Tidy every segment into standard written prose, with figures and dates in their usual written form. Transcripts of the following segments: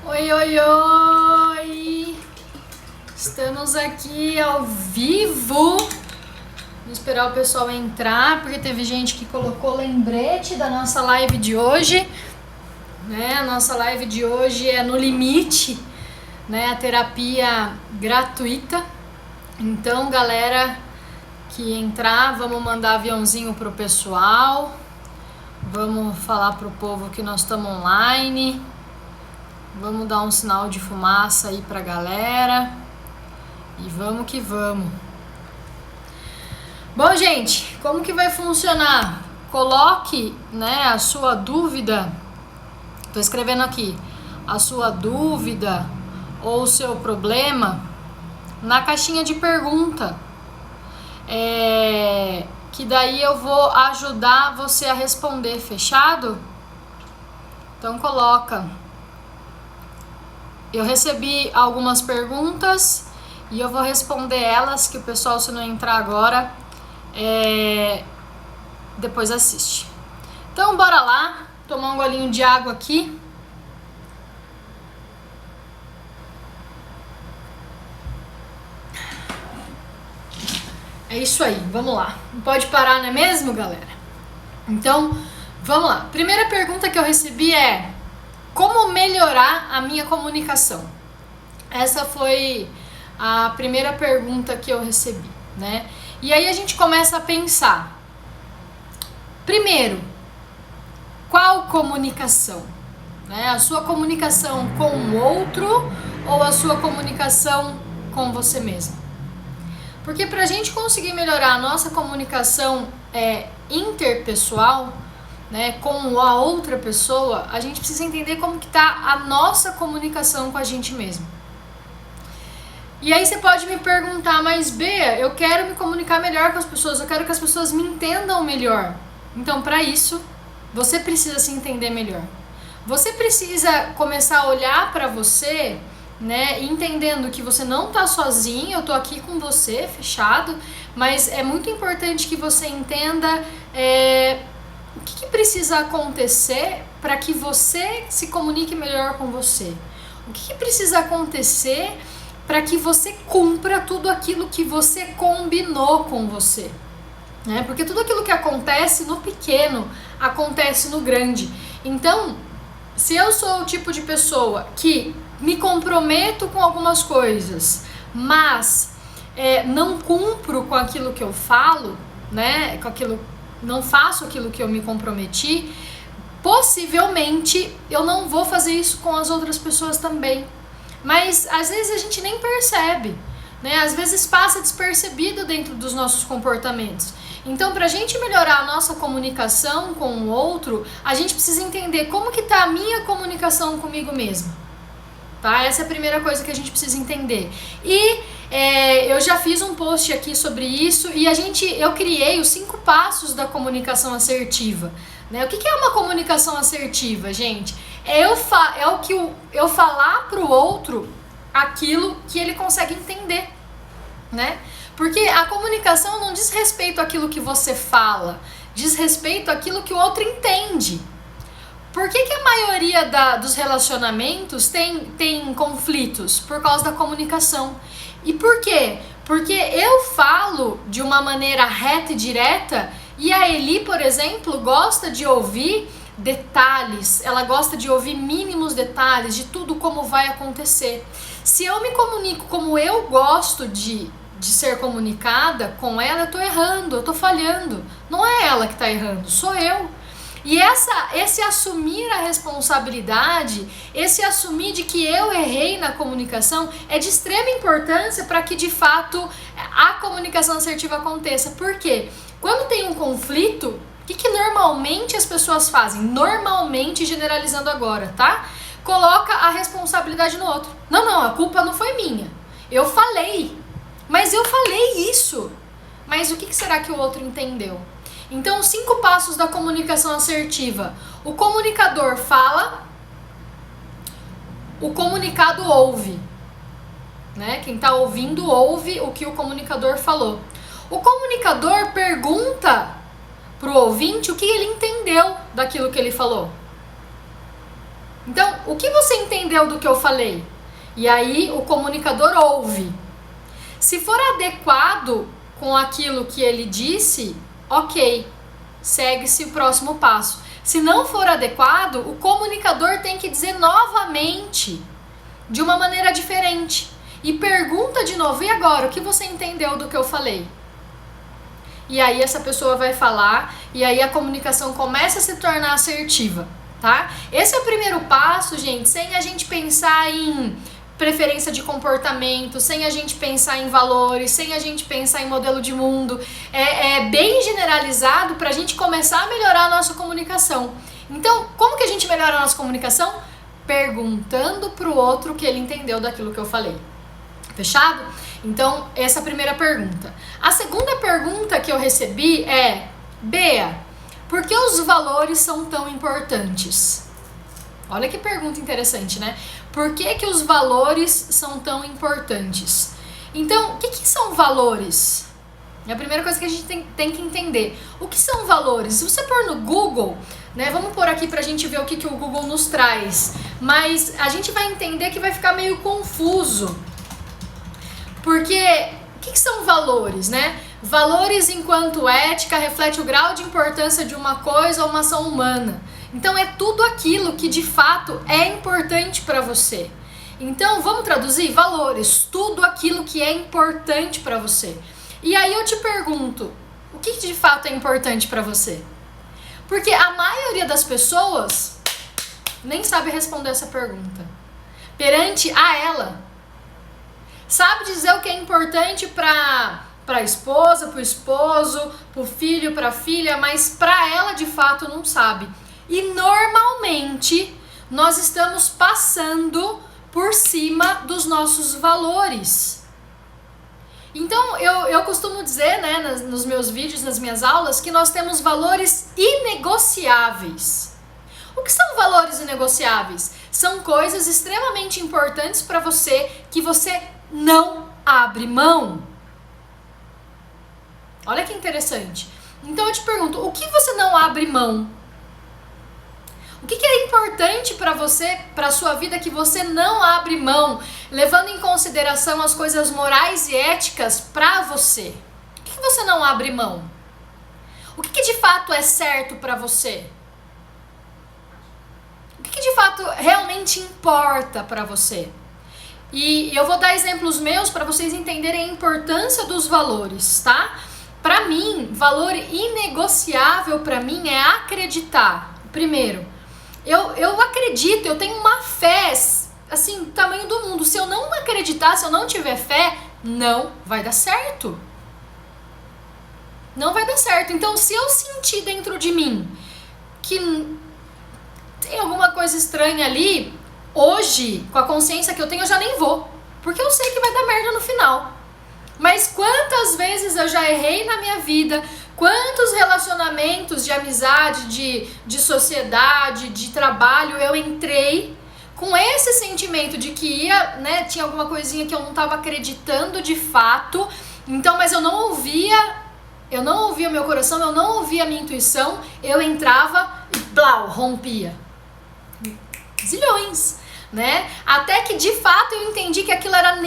Oi, oi, oi! Estamos aqui ao vivo. Vamos esperar o pessoal entrar, porque teve gente que colocou lembrete da nossa live de hoje. A nossa live de hoje é no limite, a terapia gratuita. Então, galera que entrar, vamos mandar aviãozinho pro pessoal. Vamos falar pro povo que nós estamos online. Vamos dar um sinal de fumaça aí pra galera. E vamos que vamos. Bom, gente, como que vai funcionar? Coloque, a sua dúvida. Tô escrevendo aqui. A sua dúvida ou o seu problema na caixinha de pergunta. Que daí eu vou ajudar você a responder, fechado? Então coloca. Eu recebi algumas perguntas e eu vou responder elas, que o pessoal, se não entrar agora, depois assiste. Então bora lá, tomar um golinho de água aqui. É isso aí, vamos lá. Não pode parar, não é mesmo, galera? Então, vamos lá. Primeira pergunta que eu recebi é: como melhorar a minha comunicação? Essa foi a primeira pergunta que eu recebi, E aí a gente começa a pensar. Primeiro, qual comunicação? A sua comunicação com o outro ou a sua comunicação com você mesmo? Porque para a gente conseguir melhorar a nossa comunicação interpessoal, com a outra pessoa, a gente precisa entender como que tá a nossa comunicação com a gente mesmo. E aí você pode me perguntar, mas Bea, eu quero me comunicar melhor com as pessoas, eu quero que as pessoas me entendam melhor. Então, para isso, você precisa se entender melhor. Você precisa começar a olhar para você, entendendo que você não tá sozinho, eu tô aqui com você, fechado, mas é muito importante que você entenda o que precisa acontecer para que você se comunique melhor com você. O que precisa acontecer para que você cumpra tudo aquilo que você combinou com você. Porque tudo aquilo que acontece no pequeno, acontece no grande. Então, se eu sou o tipo de pessoa que me comprometo com algumas coisas, mas não cumpro com aquilo que eu falo, não faço aquilo que eu me comprometi, possivelmente eu não vou fazer isso com as outras pessoas também. Mas às vezes a gente nem percebe, às vezes passa despercebido dentro dos nossos comportamentos. Então, para a gente melhorar a nossa comunicação com o outro, a gente precisa entender como que tá a minha comunicação comigo mesma. Tá? Essa é a primeira coisa que a gente precisa entender. E eu já fiz um post aqui sobre isso e eu criei os 5 passos da comunicação assertiva. O que é uma comunicação assertiva, gente? Eu falar pro outro aquilo que ele consegue entender, Porque a comunicação não diz respeito àquilo que você fala, diz respeito àquilo que o outro entende. Por que a maioria dos relacionamentos tem conflitos? Por causa da comunicação. E por quê? Porque eu falo de uma maneira reta e direta e a Eli, por exemplo, gosta de ouvir detalhes, ela gosta de ouvir mínimos detalhes de tudo como vai acontecer. Se eu me comunico como eu gosto de ser comunicada com ela, eu tô errando, eu tô falhando. Não é ela que tá errando, sou eu. E esse assumir a responsabilidade, esse assumir de que eu errei na comunicação é de extrema importância para que de fato a comunicação assertiva aconteça. Por quê? Quando tem um conflito, o que normalmente as pessoas fazem? Normalmente, generalizando agora, tá? Coloca a responsabilidade no outro. Não, a culpa não foi minha. Eu falei. Mas eu falei isso. Mas o que será que o outro entendeu? Então, 5 passos da comunicação assertiva. O comunicador fala, o comunicado ouve. Quem está ouvindo ouve o que o comunicador falou. O comunicador pergunta pro ouvinte o que ele entendeu daquilo que ele falou. Então, o que você entendeu do que eu falei? E aí o comunicador ouve. Se for adequado com aquilo que ele disse, ok, segue-se o próximo passo. Se não for adequado, o comunicador tem que dizer novamente, de uma maneira diferente. E pergunta de novo, e agora, o que você entendeu do que eu falei? E aí essa pessoa vai falar, e aí a comunicação começa a se tornar assertiva, tá? Esse é o primeiro passo, gente, sem a gente pensar em preferência de comportamento, sem a gente pensar em valores, sem a gente pensar em modelo de mundo. É bem generalizado para a gente começar a melhorar a nossa comunicação. Então, como que a gente melhora a nossa comunicação? Perguntando para o outro o que ele entendeu daquilo que eu falei. Fechado? Então, essa é a primeira pergunta. A segunda pergunta que eu recebi é: Bea, por que os valores são tão importantes? Olha que pergunta interessante, né? Por que os valores são tão importantes? Então, o que são valores? É a primeira coisa que a gente tem que entender. O que são valores? Se você pôr no Google, né? Vamos pôr aqui pra gente ver o que o Google nos traz. Mas a gente vai entender que vai ficar meio confuso. Porque, o que são valores, né? Valores enquanto ética reflete o grau de importância de uma coisa ou uma ação humana. Então é tudo aquilo que de fato é importante para você. Então vamos traduzir? Valores, tudo aquilo que é importante para você. E aí eu te pergunto, o que de fato é importante para você? Porque a maioria das pessoas nem sabe responder essa pergunta. Perante a ela, sabe dizer o que é importante para a esposa, para o esposo, para o filho, para a filha, mas para ela de fato não sabe. E normalmente nós estamos passando por cima dos nossos valores. Então eu costumo dizer, né, nos meus vídeos, nas minhas aulas, que nós temos valores inegociáveis. O que são valores inegociáveis? São coisas extremamente importantes para você que você não abre mão. Olha que interessante. Então eu te pergunto, o que você não abre mão? O que é importante para você, para a sua vida, que você não abre mão, levando em consideração as coisas morais e éticas para você? O que você não abre mão? O que de fato é certo para você? O que de fato realmente importa para você? E eu vou dar exemplos meus para vocês entenderem a importância dos valores, tá? Para mim, valor inegociável para mim é acreditar. Primeiro, eu acredito, eu tenho uma fé, assim, tamanho do mundo. Se eu não acreditar, se eu não tiver fé, não vai dar certo. Não vai dar certo. Então, se eu sentir dentro de mim que tem alguma coisa estranha ali, hoje, com a consciência que eu tenho, eu já nem vou. Porque eu sei que vai dar merda no final. Mas quantas vezes eu já errei na minha vida, quantos relacionamentos de amizade, de sociedade, de trabalho eu entrei com esse sentimento de que né, tinha alguma coisinha que eu não estava acreditando de fato, então, mas eu não ouvia o meu coração, eu não ouvia a minha intuição, eu entrava e blau, rompia. Zilhões. Né? Até que de fato eu entendi que aquilo era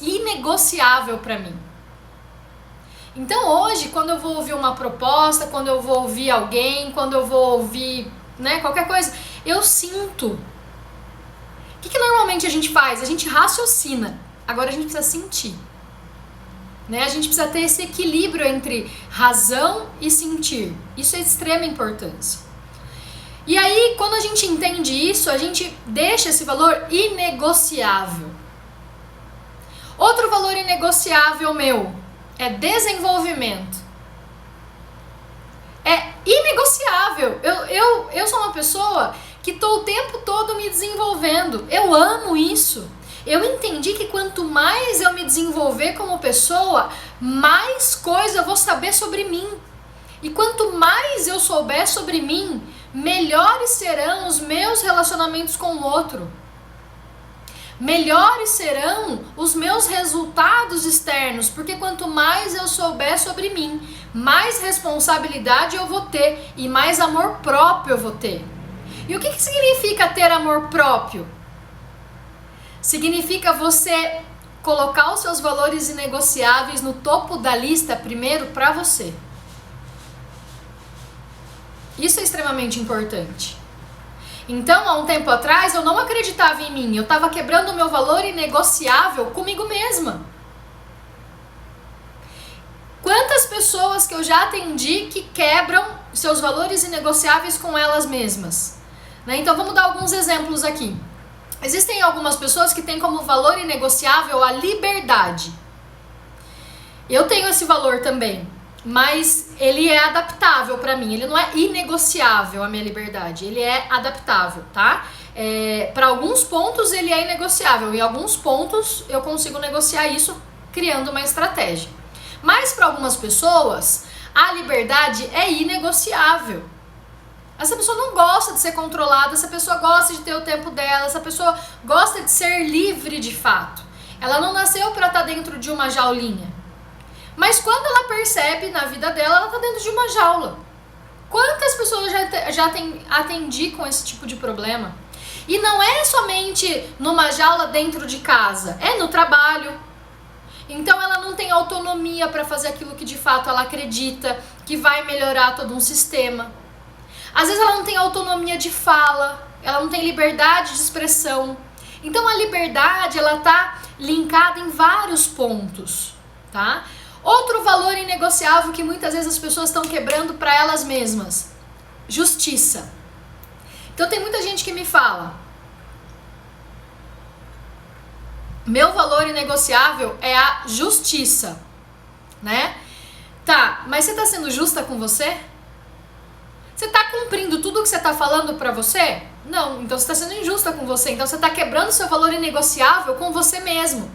inegociável para mim. Então hoje, quando eu vou ouvir uma proposta, quando eu vou ouvir alguém, quando eu vou ouvir, né, qualquer coisa, eu sinto. O que normalmente a gente faz? A gente raciocina. Agora a gente precisa sentir. Né? A gente precisa ter esse equilíbrio entre razão e sentir. Isso é de extrema importância. E aí, quando a gente entende isso, a gente deixa esse valor inegociável. Outro valor inegociável meu é desenvolvimento. É inegociável. Eu sou uma pessoa que estou o tempo todo me desenvolvendo. Eu amo isso. Eu entendi que quanto mais eu me desenvolver como pessoa, mais coisa eu vou saber sobre mim. E quanto mais eu souber sobre mim, melhores serão os meus relacionamentos com o outro. Melhores serão os meus resultados externos, porque quanto mais eu souber sobre mim, mais responsabilidade eu vou ter e mais amor próprio eu vou ter. E o que significa ter amor próprio? Significa você colocar os seus valores inegociáveis no topo da lista primeiro para você. Isso é extremamente importante. Então, há um tempo atrás, eu não acreditava em mim. Eu estava quebrando o meu valor inegociável comigo mesma. Quantas pessoas que eu já atendi que quebram seus valores inegociáveis com elas mesmas? Né? Então, vamos dar alguns exemplos aqui. Existem algumas pessoas que têm como valor inegociável a liberdade. Eu tenho esse valor também, mas ele é adaptável para mim. Ele não é inegociável, a minha liberdade. Ele é adaptável, tá? Para alguns pontos ele é inegociável. Em alguns pontos eu consigo negociar isso criando uma estratégia. Mas para algumas pessoas a liberdade é inegociável. Essa pessoa não gosta de ser controlada, essa pessoa gosta de ter o tempo dela, essa pessoa gosta de ser livre de fato. Ela não nasceu para estar dentro de uma jaulinha. Mas quando ela percebe na vida dela, ela está dentro de uma jaula. Quantas pessoas já atendi com esse tipo de problema? E não é somente numa jaula dentro de casa, é no trabalho. Então ela não tem autonomia para fazer aquilo que de fato ela acredita, que vai melhorar todo um sistema. Às vezes ela não tem autonomia de fala, ela não tem liberdade de expressão. Então a liberdade, ela tá linkada em vários pontos, tá? Outro valor inegociável que muitas vezes as pessoas estão quebrando para elas mesmas: justiça. Então tem muita gente que me fala: meu valor inegociável é a justiça, né? Tá, mas você tá sendo justa com você? Você tá cumprindo tudo que você tá falando pra você? Não, então você tá sendo injusta com você. Então você tá quebrando seu valor inegociável com você mesmo.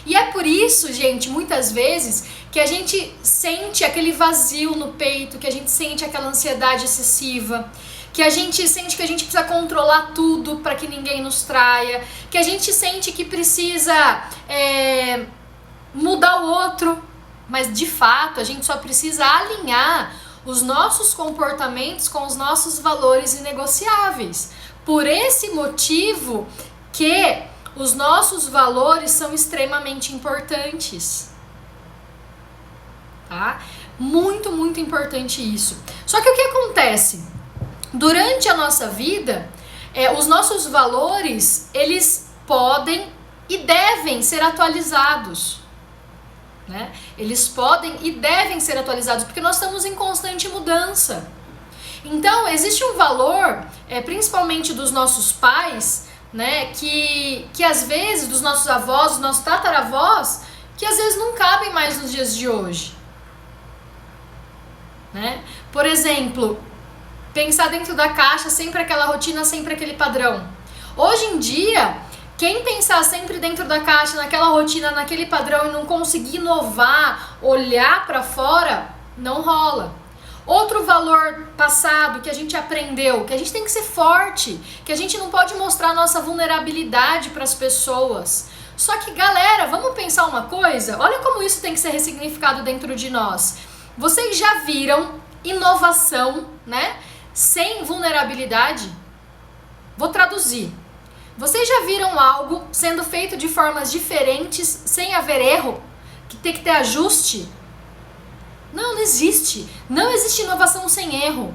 E é por isso, gente, muitas vezes, que a gente sente aquele vazio no peito, que a gente sente aquela ansiedade excessiva, que a gente sente que a gente precisa controlar tudo para que ninguém nos traia, que a gente sente que precisa mudar o outro, mas de fato a gente só precisa alinhar os nossos comportamentos com os nossos valores inegociáveis. Por esse motivo que os nossos valores são extremamente importantes. Tá? Muito, muito importante isso. Só que o que acontece? Durante a nossa vida, os nossos valores, eles podem e devem ser atualizados. Né? Eles podem e devem ser atualizados, porque nós estamos em constante mudança. Então, existe um valor, principalmente dos nossos pais, né, que às vezes, dos nossos avós, dos nossos tataravós, que às vezes não cabem mais nos dias de hoje. Né? Por exemplo, pensar dentro da caixa, sempre aquela rotina, sempre aquele padrão. Hoje em dia, quem pensar sempre dentro da caixa, naquela rotina, naquele padrão e não conseguir inovar, olhar para fora, não rola. Outro valor passado que a gente aprendeu, que a gente tem que ser forte, que a gente não pode mostrar nossa vulnerabilidade para as pessoas. Só que, galera, vamos pensar uma coisa? Olha como isso tem que ser ressignificado dentro de nós. Vocês já viram inovação, né, sem vulnerabilidade? Vou traduzir. Vocês já viram algo sendo feito de formas diferentes, sem haver erro? Que tem que ter ajuste? Não existe. Não existe inovação sem erro.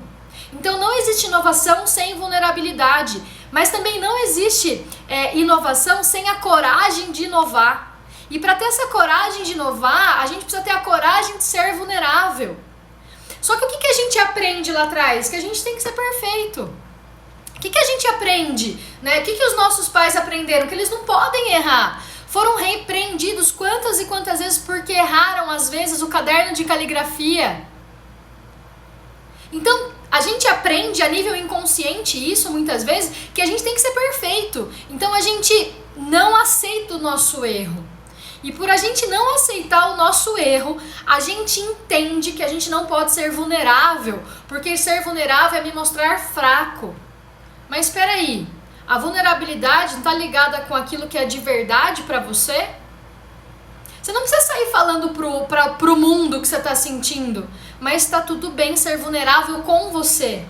Então não existe inovação sem vulnerabilidade. Mas também não existe inovação sem a coragem de inovar. E para ter essa coragem de inovar, a gente precisa ter a coragem de ser vulnerável. Só que o que a gente aprende lá atrás? Que a gente tem que ser perfeito. O que a gente aprende? Né? O que os nossos pais aprenderam? Que eles não podem errar. Foram repreendidos quantas e quantas vezes porque erraram, às vezes, o caderno de caligrafia. Então, a gente aprende a nível inconsciente isso, muitas vezes, que a gente tem que ser perfeito. Então, a gente não aceita o nosso erro. E por a gente não aceitar o nosso erro, a gente entende que a gente não pode ser vulnerável, porque ser vulnerável é me mostrar fraco. Mas espera aí, a vulnerabilidade não está ligada com aquilo que é de verdade para você? Você não precisa sair falando pro mundo o que você está sentindo, mas está tudo bem ser vulnerável com você.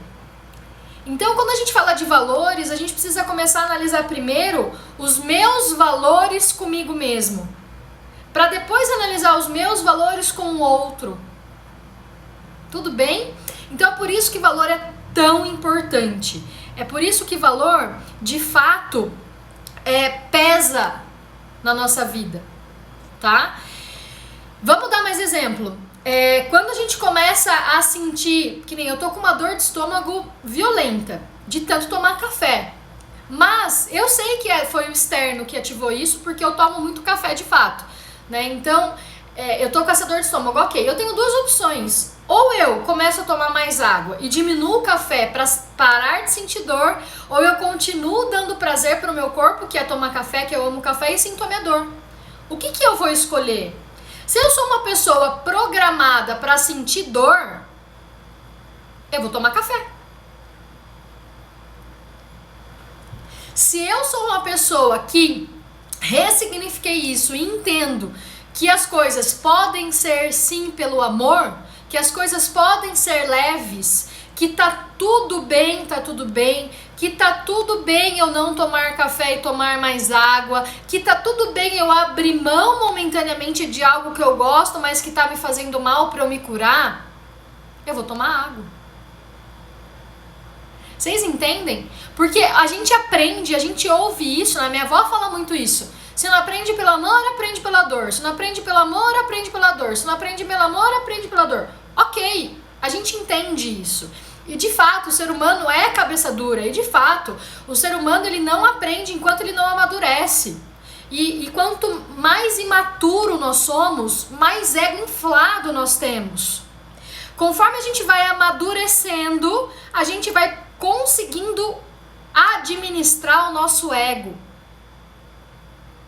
Então, quando a gente fala de valores, a gente precisa começar a analisar primeiro os meus valores comigo mesmo, para depois analisar os meus valores com o outro. Tudo bem? Então, é por isso que valor é tão importante. É por isso que valor, de fato, pesa na nossa vida, tá? Vamos dar mais exemplo. Quando a gente começa a sentir, que nem eu tô com uma dor de estômago violenta, de tanto tomar café. Mas eu sei que foi o externo que ativou isso, porque eu tomo muito café de fato, né? Então, eu tô com essa dor de estômago, ok. Eu tenho duas opções. Ou eu começo a tomar mais água e diminuo o café para parar de sentir dor, ou eu continuo dando prazer pro meu corpo, que é tomar café, que eu amo café, e sinto a minha dor. O que eu vou escolher? Se eu sou uma pessoa programada para sentir dor, eu vou tomar café. Se eu sou uma pessoa que ressignifiquei isso e entendo que as coisas podem ser sim pelo amor, que as coisas podem ser leves, que tá tudo bem, que tá tudo bem eu não tomar café e tomar mais água, que tá tudo bem eu abrir mão momentaneamente de algo que eu gosto, mas que tá me fazendo mal para eu me curar, eu vou tomar água. Vocês entendem? Porque a gente aprende, a gente ouve isso, né? Minha avó fala muito isso. Se não aprende pelo amor, aprende pela dor. Se não aprende pelo amor, aprende pela dor. Se não aprende pelo amor, aprende pela dor. Ok, a gente entende isso. E de fato, o ser humano é cabeça dura. E de fato, o ser humano ele não aprende enquanto ele não amadurece. E quanto mais imaturo nós somos, mais ego inflado nós temos. Conforme a gente vai amadurecendo, a gente vai conseguindo administrar o nosso ego.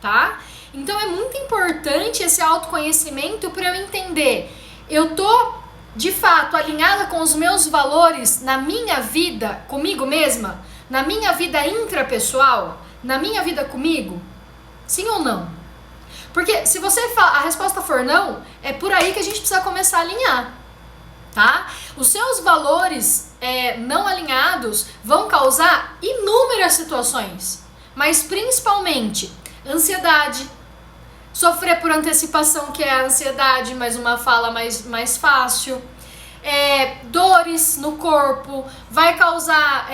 Tá? Então é muito importante esse autoconhecimento para eu entender. Eu tô de fato alinhada com os meus valores na minha vida comigo mesma, na minha vida intrapessoal, na minha vida comigo? Sim ou não? Porque se a resposta for não, é por aí que a gente precisa começar a alinhar, tá? Os seus valores não alinhados vão causar inúmeras situações, mas principalmente ansiedade, sofrer por antecipação, que é a ansiedade, mas uma fala mais fácil, dores no corpo, vai causar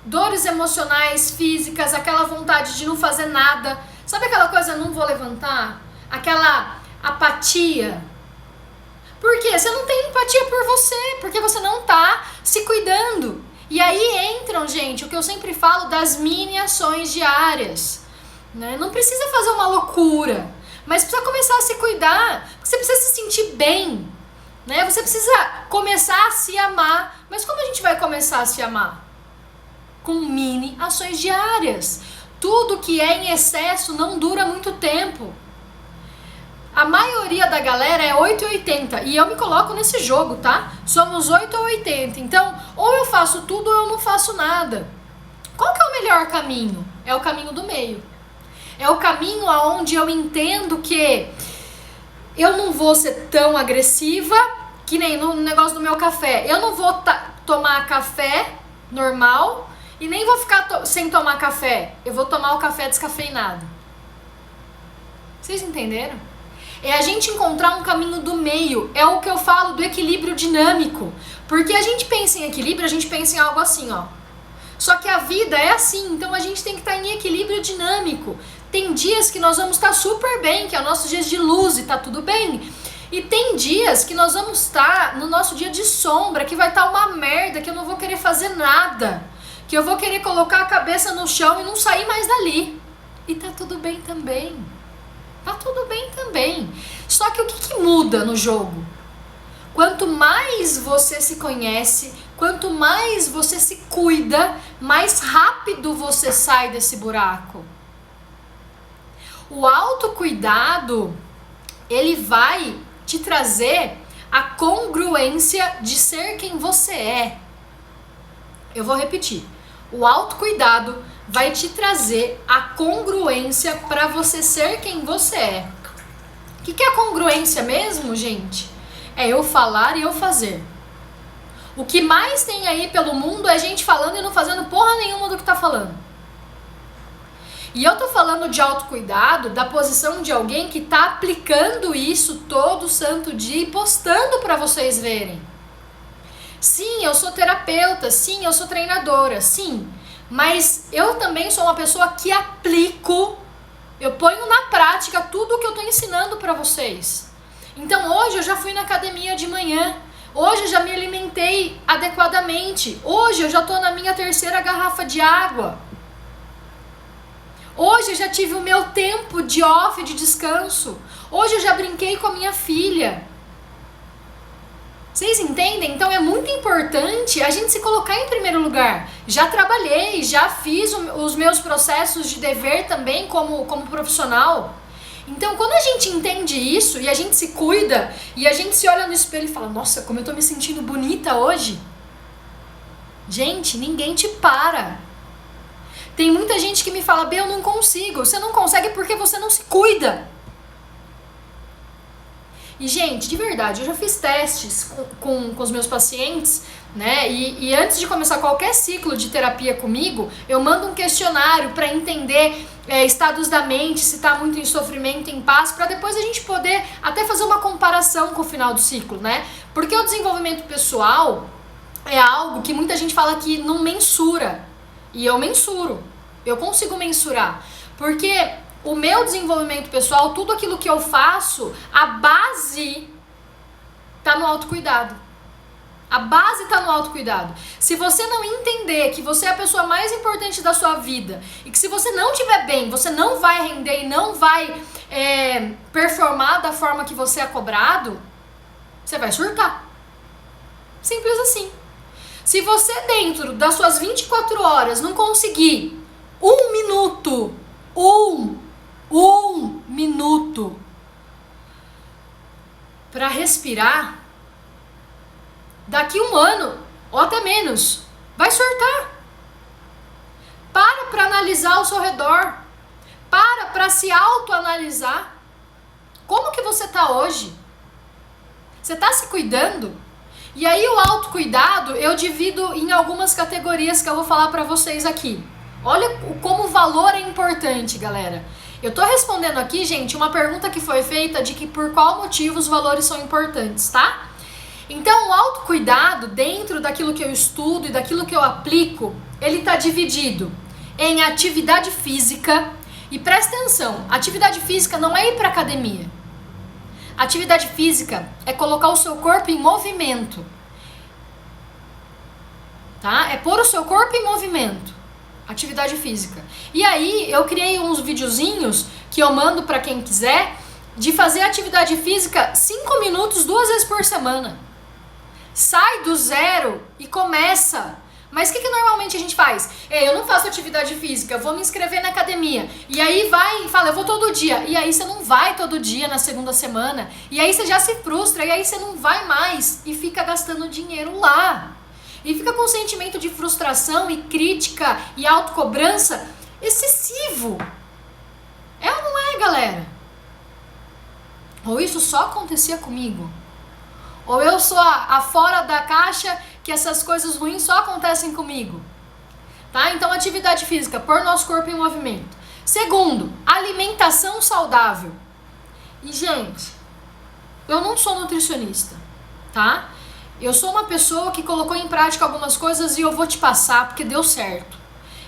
dores emocionais, físicas, aquela vontade de não fazer nada, sabe aquela coisa, não vou levantar, aquela apatia. Por quê? Você não tem empatia por você, porque você não tá se cuidando. E aí entram, gente, o que eu sempre falo das mini ações diárias. Né? Não precisa fazer uma loucura, mas precisa começar a se cuidar, você precisa se sentir bem, né? Você precisa começar a se amar. Mas como a gente vai começar a se amar? Com mini ações diárias. Tudo que é em excesso não dura muito tempo. A maioria da galera é 8 e 80 e eu me coloco nesse jogo, tá? Somos 8 ou 80, então ou eu faço tudo ou eu não faço nada. Qual que é o melhor caminho? É o caminho do meio. É o caminho aonde eu entendo que eu não vou ser tão agressiva, que nem no negócio do meu café. Eu não vou tomar café normal e nem vou ficar sem tomar café. Eu vou tomar o café descafeinado. Vocês entenderam? É a gente encontrar um caminho do meio. É o que eu falo do equilíbrio dinâmico. Porque a gente pensa em equilíbrio, a gente pensa em algo assim, ó. Só que a vida é assim, então a gente tem que estar em equilíbrio dinâmico. Tem dias que nós vamos estar super bem, que é o nosso dia de luz e tá tudo bem. E tem dias que nós vamos estar no nosso dia de sombra, que vai estar uma merda, que eu não vou querer fazer nada. Que eu vou querer colocar a cabeça no chão e não sair mais dali. E tá tudo bem também. Tá tudo bem também. Só que o que muda no jogo? Quanto mais você se conhece, quanto mais você se cuida, mais rápido você sai desse buraco. O autocuidado, ele vai te trazer a congruência de ser quem você é. Eu vou repetir. O autocuidado vai te trazer a congruência para você ser quem você é. O que é congruência mesmo, gente? É eu falar e eu fazer. O que mais tem aí pelo mundo é gente falando e não fazendo porra nenhuma do que tá falando. E eu tô falando de autocuidado da posição de alguém que tá aplicando isso todo santo dia e postando pra vocês verem. Sim, eu sou terapeuta, sim, eu sou treinadora, sim. Mas eu também sou uma pessoa que aplico, eu ponho na prática tudo o que eu tô ensinando pra vocês. Então hoje eu já fui na academia de manhã, hoje eu já me alimentei adequadamente, hoje eu já tô na minha 3ª garrafa de água. Hoje eu já tive o meu tempo de off, de descanso. Hoje eu já brinquei com a minha filha. Vocês entendem? Então é muito importante a gente se colocar em primeiro lugar. Já trabalhei, já fiz os meus processos de dever também como profissional. Então quando a gente entende isso e a gente se cuida e a gente se olha no espelho e fala, nossa, como eu tô me sentindo bonita hoje. Gente, ninguém te para. Tem muita gente que me fala, Bê, eu não consigo. Você não consegue porque você não se cuida. E, gente, de verdade, eu já fiz testes com os meus pacientes, né? E antes de começar qualquer ciclo de terapia comigo, eu mando um questionário para entender estados da mente, se tá muito em sofrimento, em paz, para depois a gente poder até fazer uma comparação com o final do ciclo, né? Porque o desenvolvimento pessoal é algo que muita gente fala que não mensura. E eu mensuro, eu consigo mensurar, porque o meu desenvolvimento pessoal, tudo aquilo que eu faço, a base tá no autocuidado. A base tá no autocuidado. Se você não entender que você é a pessoa mais importante da sua vida e que se você não estiver bem, você não vai render e não vai performar da forma que você é cobrado, você vai surtar. Simples assim. Se você dentro das suas 24 horas não conseguir um minuto para respirar, daqui um ano ou até menos, vai surtar. Para analisar ao seu redor. Para se autoanalisar. Como que você tá hoje? Você tá se cuidando? E aí o autocuidado eu divido em algumas categorias que eu vou falar pra vocês aqui. Olha como o valor é importante, galera. Eu tô respondendo aqui, gente, uma pergunta que foi feita de que por qual motivo os valores são importantes, tá? Então o autocuidado, dentro daquilo que eu estudo e daquilo que eu aplico, ele tá dividido em atividade física. E presta atenção, atividade física não é ir pra academia. Atividade física é colocar o seu corpo em movimento, tá? É pôr o seu corpo em movimento, atividade física. E aí eu criei uns videozinhos que eu mando pra quem quiser de fazer atividade física 5 minutos 2 vezes por semana. Sai do zero e começa. Mas o que normalmente a gente faz? Eu não faço atividade física, eu vou me inscrever na academia. E aí vai e fala, eu vou todo dia. E aí você não vai todo dia na segunda semana. E aí você já se frustra, e aí você não vai mais. E fica gastando dinheiro lá. E fica com um sentimento de frustração e crítica e autocobrança excessivo. É ou não é, galera? Ou isso só acontecia comigo? Ou eu sou a fora da caixa que essas coisas ruins só acontecem comigo? Tá? Então, atividade física, pôr nosso corpo em movimento. Segundo, alimentação saudável. E, gente, eu não sou nutricionista, tá? Eu sou uma pessoa que colocou em prática algumas coisas e eu vou te passar porque deu certo.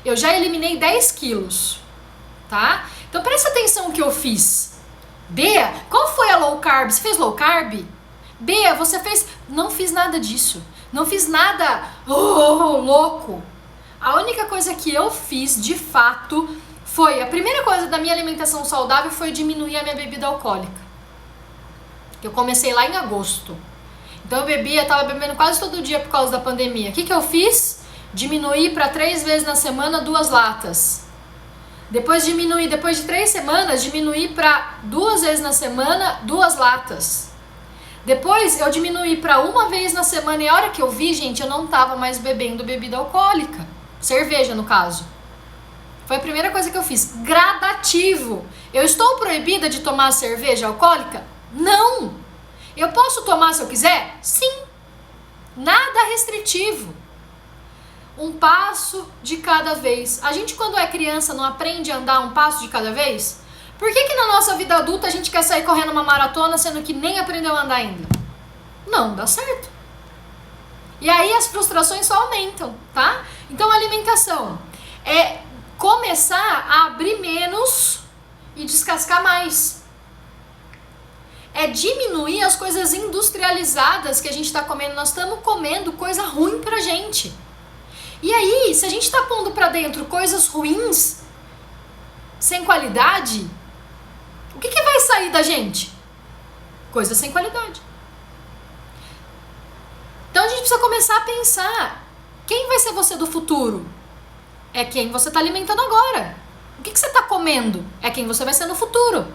Eu já eliminei 10 quilos, tá? Então, presta atenção no que eu fiz. Bea, qual foi a low carb? Você fez low carb? Bea, você fez... Não fiz nada disso. Não fiz nada louco. A única coisa que eu fiz, de fato, foi... A primeira coisa da minha alimentação saudável foi diminuir a minha bebida alcoólica. Eu comecei lá em agosto. Então eu tava bebendo quase todo dia por causa da pandemia. O que eu fiz? Diminuir para 3 vezes na semana, 2 latas. Depois de 3 semanas, diminuir para 2 vezes na semana, 2 latas. Depois eu diminuí para 1 vez na semana e a hora que eu vi, gente, eu não tava mais bebendo bebida alcoólica. Cerveja, no caso. Foi a primeira coisa que eu fiz. Gradativo. Eu estou proibida de tomar cerveja alcoólica? Não. Eu posso tomar se eu quiser? Sim. Nada restritivo. Um passo de cada vez. A gente, quando é criança, não aprende a andar um passo de cada vez? Por que na nossa vida adulta a gente quer sair correndo uma maratona, sendo que nem aprendeu a andar ainda? Não dá certo. E aí as frustrações só aumentam, tá? Então a alimentação é começar a abrir menos e descascar mais. É diminuir as coisas industrializadas que a gente está comendo. Nós estamos comendo coisa ruim pra gente. E aí, se a gente está pondo pra dentro coisas ruins, sem qualidade, o que vai sair da gente? Coisa sem qualidade. Então a gente precisa começar a pensar, quem vai ser você do futuro? É quem você está alimentando agora. O que você está comendo? É quem você vai ser no futuro.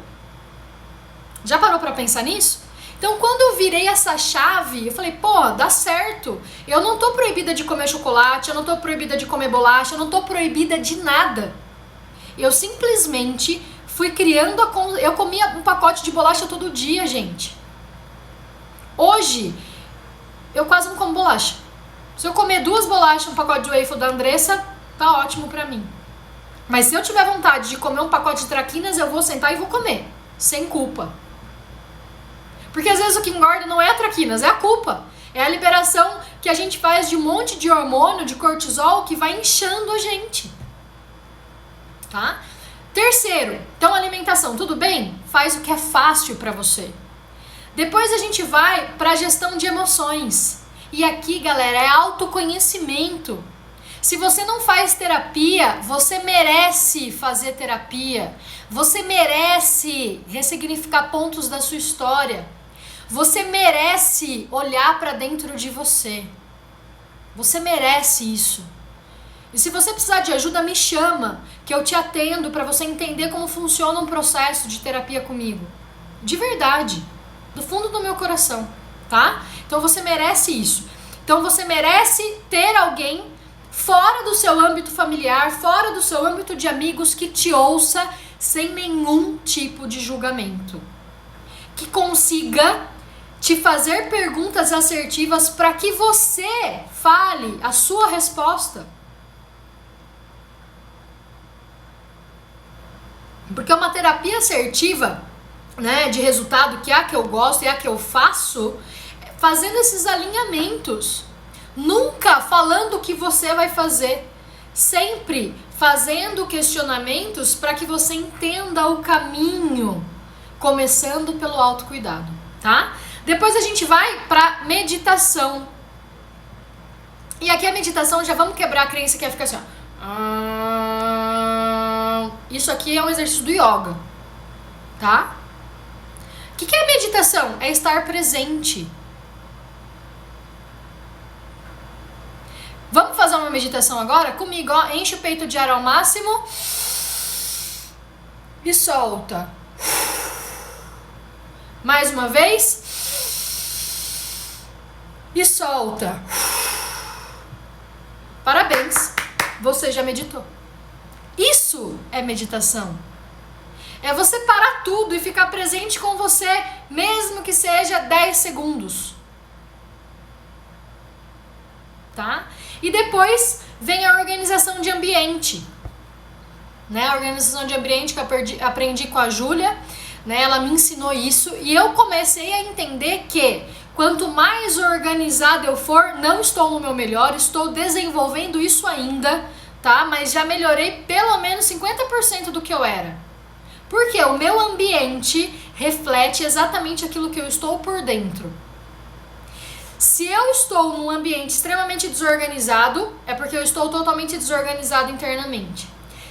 Já parou para pensar nisso? Então quando eu virei essa chave, eu falei, pô, dá certo. Eu não tô proibida de comer chocolate, eu não tô proibida de comer bolacha, eu não tô proibida de nada. Eu simplesmente fui criando eu comia um pacote de bolacha todo dia, gente. Hoje, eu quase não como bolacha. Se eu comer 2 bolachas, um pacote de waffle da Andressa, tá ótimo pra mim. Mas se eu tiver vontade de comer um pacote de traquinas, eu vou sentar e vou comer. Sem culpa. Porque às vezes o que engorda não é a traquinas, é a culpa. É a liberação que a gente faz de um monte de hormônio, de cortisol, que vai inchando a gente. Tá? Terceiro, então alimentação, tudo bem? Faz o que é fácil pra você. Depois a gente vai pra gestão de emoções. E aqui, galera, é autoconhecimento. Se você não faz terapia, você merece fazer terapia. Você merece ressignificar pontos da sua história. Você merece olhar pra dentro de você. Você merece isso. E se você precisar de ajuda, me chama, que eu te atendo para você entender como funciona um processo de terapia comigo. De verdade, do fundo do meu coração, tá? Então você merece isso. Então você merece ter alguém fora do seu âmbito familiar, fora do seu âmbito de amigos, que te ouça sem nenhum tipo de julgamento. Que consiga te fazer perguntas assertivas para que você fale a sua resposta. Porque uma terapia assertiva, né, de resultado, que é a que eu gosto e a que eu faço, fazendo esses alinhamentos. Nunca falando o que você vai fazer. Sempre fazendo questionamentos para que você entenda o caminho. Começando pelo autocuidado, tá? Depois a gente vai para meditação. E aqui a meditação, já vamos quebrar a crença que ia ficar assim, ó. Isso aqui é um exercício do yoga, tá? O que é meditação? É estar presente. Vamos fazer uma meditação agora? Comigo, ó. Enche o peito de ar ao máximo. E solta. Mais uma vez. E solta. Parabéns. Você já meditou. Isso é meditação. É você parar tudo e ficar presente com você, mesmo que seja 10 segundos. Tá? E depois vem a organização de ambiente. Né? A organização de ambiente que eu aprendi com a Júlia, né? Ela me ensinou isso e eu comecei a entender que quanto mais organizada eu for, não estou no meu melhor, estou desenvolvendo isso ainda, tá? Mas já melhorei pelo menos 50% do que eu era. Porque o meu ambiente reflete exatamente aquilo que eu estou por dentro. Se eu estou num ambiente extremamente desorganizado, é porque eu estou totalmente desorganizado internamente.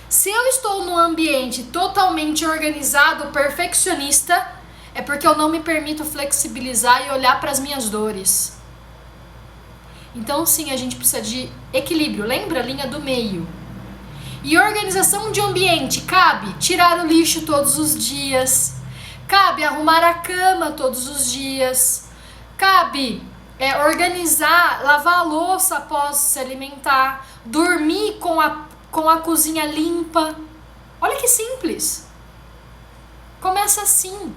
Se eu estou num ambiente totalmente organizado, perfeccionista, é porque eu não me permito flexibilizar e olhar para as minhas dores. Então sim, a gente precisa de equilíbrio, lembra? A linha do meio. E organização de ambiente, cabe tirar o lixo todos os dias, cabe arrumar a cama todos os dias, cabe organizar, lavar a louça após se alimentar, dormir com a cozinha limpa. Olha que simples. Começa assim.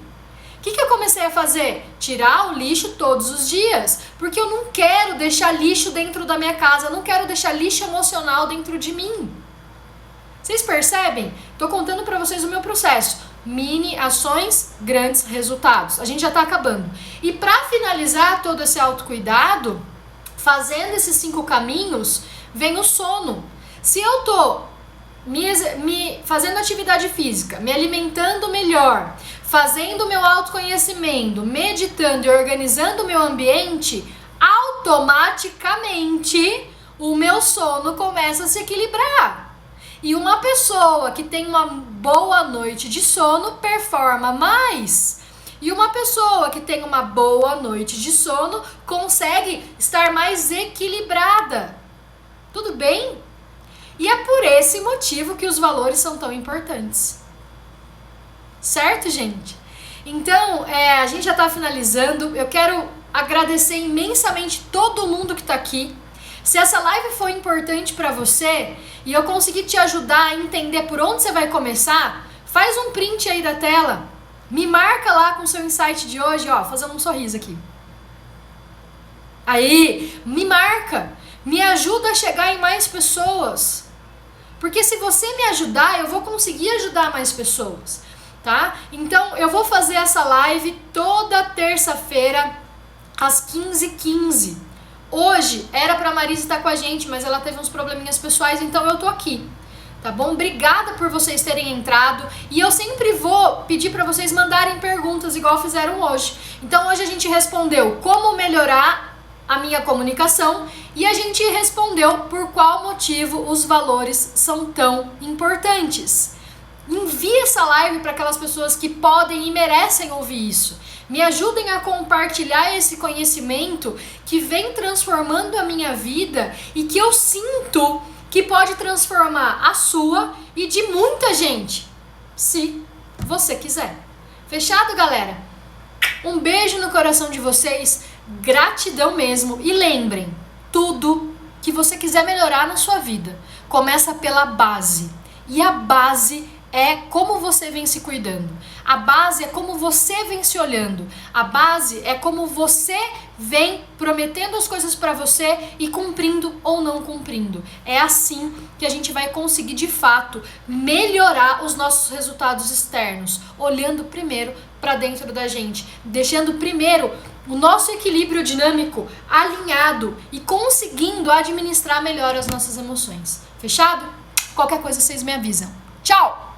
O que eu comecei a fazer? Tirar o lixo todos os dias, porque eu não quero deixar lixo dentro da minha casa, eu não quero deixar lixo emocional dentro de mim. Vocês percebem? Tô contando para vocês o meu processo. Mini ações, grandes resultados. A gente já tá acabando. E para finalizar todo esse autocuidado, fazendo esses 5 caminhos, vem o sono. Se eu tô me fazendo atividade física, me alimentando melhor, fazendo meu autoconhecimento, meditando e organizando o meu ambiente, automaticamente o meu sono começa a se equilibrar. E uma pessoa que tem uma boa noite de sono performa mais. E uma pessoa que tem uma boa noite de sono consegue estar mais equilibrada. Tudo bem? E é por esse motivo que os valores são tão importantes. Certo, gente? Então, a gente já está finalizando. Eu quero agradecer imensamente todo mundo que está aqui. Se essa live foi importante para você e eu conseguir te ajudar a entender por onde você vai começar, faz um print aí da tela. Me marca lá com o seu insight de hoje, ó, fazendo um sorriso aqui. Aí, me marca. Me ajuda a chegar em mais pessoas. Porque se você me ajudar, eu vou conseguir ajudar mais pessoas, tá? Então, eu vou fazer essa live toda terça-feira, às 15h15. Hoje, era pra Marisa estar com a gente, mas ela teve uns probleminhas pessoais, então eu tô aqui, tá bom? Obrigada por vocês terem entrado. E eu sempre vou pedir pra vocês mandarem perguntas, igual fizeram hoje. Então, hoje a gente respondeu como melhorar a minha comunicação e a gente respondeu por qual motivo os valores são tão importantes. Envie essa live para aquelas pessoas que podem e merecem ouvir isso. Me ajudem a compartilhar esse conhecimento que vem transformando a minha vida e que eu sinto que pode transformar a sua e de muita gente, se você quiser. Fechado, galera? Um beijo no coração de vocês. Gratidão mesmo. E lembrem, tudo que você quiser melhorar na sua vida começa pela base. E a base é como você vem se cuidando. A base é como você vem se olhando. A base é como você vem prometendo as coisas para você e cumprindo ou não cumprindo. É assim que a gente vai conseguir de fato melhorar os nossos resultados externos, olhando primeiro para dentro da gente, deixando primeiro o nosso equilíbrio dinâmico alinhado e conseguindo administrar melhor as nossas emoções. Fechado? Qualquer coisa vocês me avisam. Tchau!